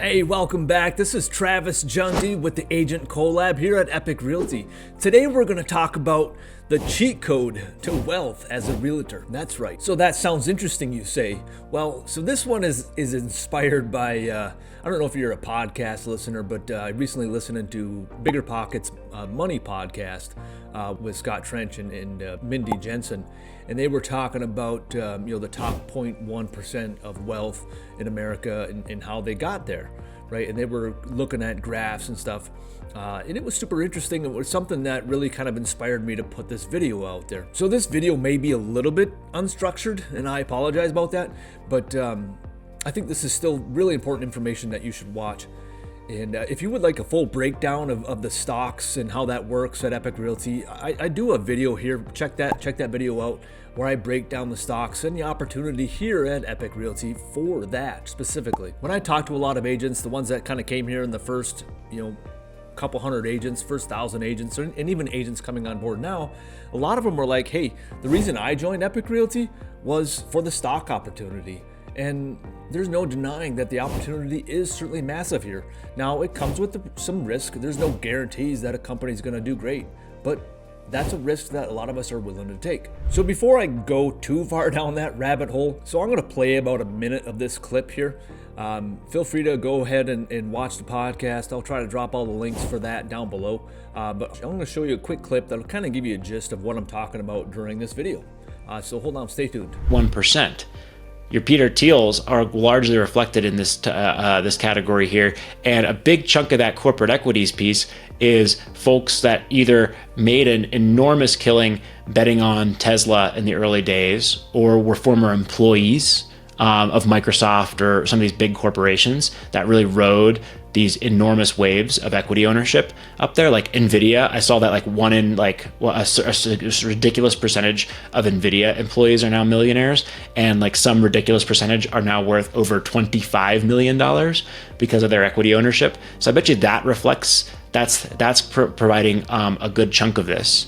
Hey, welcome back. This is Travis Jundy with the Agent Collab here at Epique Realty. Today we're going to talk about the cheat code to wealth as a realtor. That's right. So that sounds interesting, you say. Well, so this one is inspired by, I don't know if you're a podcast listener, but I recently listened to Bigger Pockets Money podcast with Scott Trench and Mindy Jensen. And they were talking about the top 0.1% of wealth in America and how they got there, right? And they were looking at graphs and stuff, and it was super interesting. It was something that really kind of inspired me to put this video out there. So this video may be a little bit unstructured, and I apologize about that, but I think this is still really important information that you should watch. And if you would like a full breakdown of the stocks and how that works at Epique Realty, I do a video here. Check that video out where I break down the stocks and the opportunity here at Epique Realty for that specifically. When I talk to a lot of agents, the ones that kind of came here in the first, couple hundred agents, first 1,000 agents, and even agents coming on board now, a lot of them were like, hey, the reason I joined Epique Realty was for the stock opportunity. And there's no denying that the opportunity is certainly massive here. Now, it comes with some risk. There's no guarantees that a company's going to do great, but that's a risk that a lot of us are willing to take. So before I go too far down that rabbit hole, so I'm going to play about a minute of this clip here. Feel free to go ahead and watch the podcast. I'll try to drop all the links for that down below. But I'm going to show you a quick clip that'll kind of give you a gist of what I'm talking about during this video. So hold on, stay tuned. 1%. Your Peter Thiels are largely reflected in this category here, and a big chunk of that corporate equities piece is folks that either made an enormous killing betting on Tesla in the early days, or were former employees of Microsoft or some of these big corporations that really rode these enormous waves of equity ownership up there, like Nvidia. I saw that a ridiculous percentage of Nvidia employees are now millionaires, and like some ridiculous percentage are now worth over $25 million because of their equity ownership. So I bet you that reflects, that's providing a good chunk of this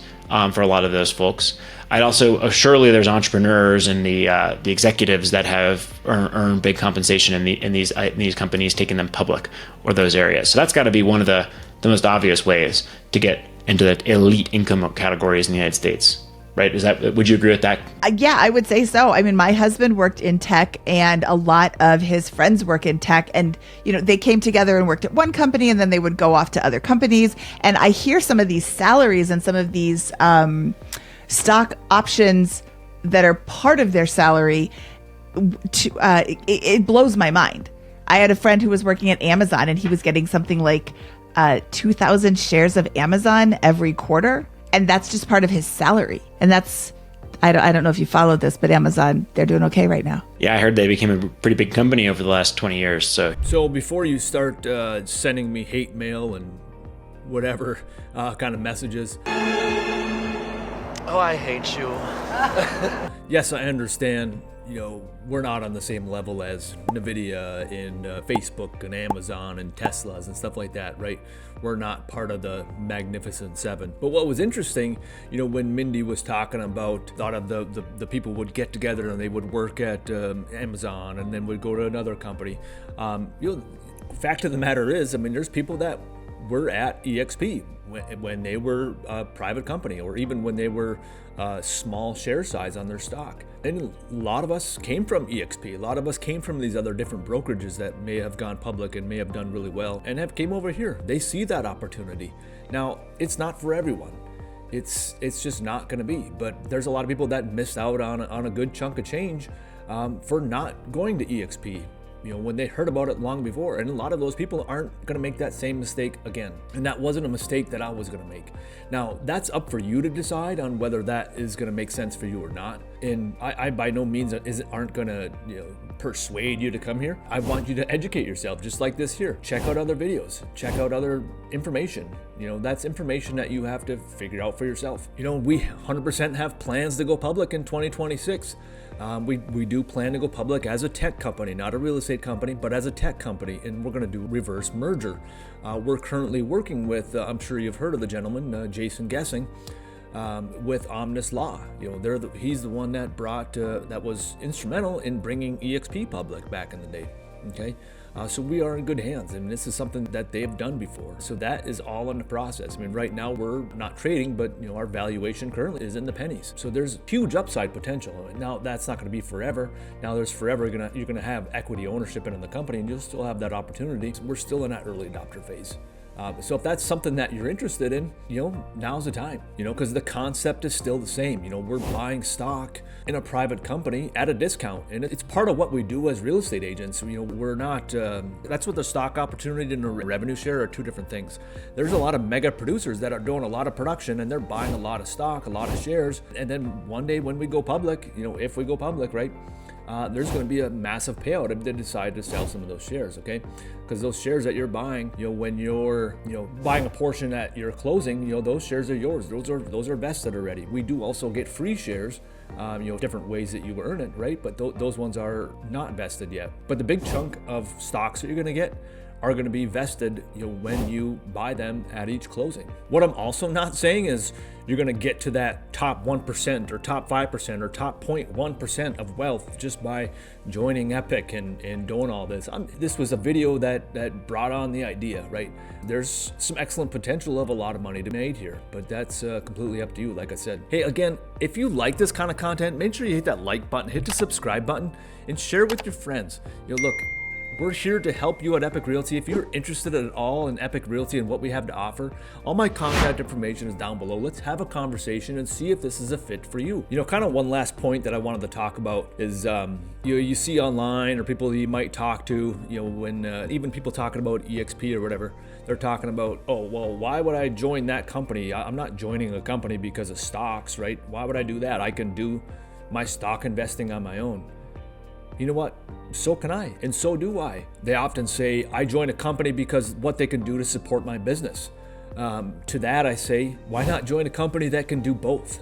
for a lot of those folks. I'd also, surely there's entrepreneurs and the executives that have earned big compensation in these companies, taking them public or those areas. So that's got to be one of the most obvious ways to get into the elite income categories in the United States, right? Would you agree with that? Yeah, I would say so. I mean, my husband worked in tech, and a lot of his friends work in tech, and they came together and worked at one company, and then they would go off to other companies. And I hear some of these salaries and some of these stock options that are part of their salary. It blows my mind. I had a friend who was working at Amazon, and he was getting something like 2,000 shares of Amazon every quarter, and that's just part of his salary. And that's, I don't know if you followed this, but Amazon, they're doing okay right now. Yeah, I heard they became a pretty big company over the last 20 years. So before you start sending me hate mail and whatever kind of messages, oh, I hate you. yes, I understand, we're not on the same level as NVIDIA and Facebook and Amazon and Teslas and stuff like that, right? We're not part of the Magnificent Seven. But what was interesting, when Mindy was talking about, thought of the people would get together and they would work at Amazon and then would go to another company. Fact of the matter is, there's people that were at EXP when they were a private company, or even when they were small share size on their stock. And a lot of us came from EXP. A lot of us came from these other different brokerages that may have gone public and may have done really well and have came over here. They see that opportunity. Now, it's not for everyone. It's just not going to be. But there's a lot of people that missed out on a good chunk of change for not going to EXP. When they heard about it long before. And a lot of those people aren't going to make that same mistake again. And that wasn't a mistake that I was going to make. Now, that's up for you to decide on whether that is going to make sense for you or not. And I by no means aren't going to persuade you to come here. I want you to educate yourself, just like this here. Check out other videos. Check out other information. That's information that you have to figure out for yourself. We 100% have plans to go public in 2026. We do plan to go public as a tech company, not a real estate company, but as a tech company, and we're going to do reverse merger. We're currently working with, I'm sure you've heard of the gentleman, Jason Gessing, with Omnis Law. He's the one that brought, that was instrumental in bringing EXP public back in the day. Okay. So we are in good hands. I mean, this is something that they've done before. So that is all in the process. I mean, right now we're not trading, but our valuation currently is in the pennies. So there's huge upside potential. Now that's not going to be forever. Now there's forever you're going to have equity ownership in the company, and you'll still have that opportunity. So we're still in that early adopter phase. So if that's something that you're interested in, now's the time, because the concept is still the same. We're buying stock in a private company at a discount, and it's part of what we do as real estate agents. We're not, that's what the stock opportunity and the revenue share are two different things. There's a lot of mega producers that are doing a lot of production and they're buying a lot of stock, a lot of shares. And then one day when we go public, if we go public, right? There's going to be a massive payout if they decide to sell some of those shares, okay? Because those shares that you're buying, when you're, buying a portion at your closing, those shares are yours. Those are vested already. We do also get free shares, different ways that you earn it, right? But those ones are not vested yet. But the big chunk of stocks that you're going to get are going to be vested, when you buy them at each closing. What I'm also not saying is you're going to get to that top 1% or top 5% or top 0.1% of wealth just by joining Epique and doing all this. This was a video that brought on the idea, right? There's some excellent potential of a lot of money to be made here, but that's completely up to you, like I said. Hey, again, if you like this kind of content, make sure you hit that like button, hit the subscribe button, and share it with your friends. Look, we're here to help you at Epique Realty. If you're interested at all in Epique Realty and what we have to offer, all my contact information is down below. Let's have a conversation and see if this is a fit for you. Kind of one last point that I wanted to talk about is, you see online or people you might talk to, when even people talking about EXP or whatever, they're talking about, oh, well, why would I join that company? I'm not joining a company because of stocks, right? Why would I do that? I can do my stock investing on my own. You know what? So can I, and so do I. They often say, I join a company because what they can do to support my business. To that I say, why not join a company that can do both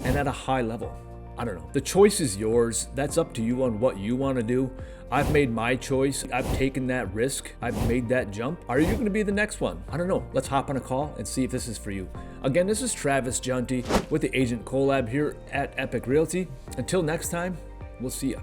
and at a high level? I don't know. The choice is yours. That's up to you on what you want to do. I've made my choice. I've taken that risk. I've made that jump. Are you going to be the next one? I don't know. Let's hop on a call and see if this is for you. Again, this is Travis Junty with the Agent Collab here at Epique Realty. Until next time, we'll see ya.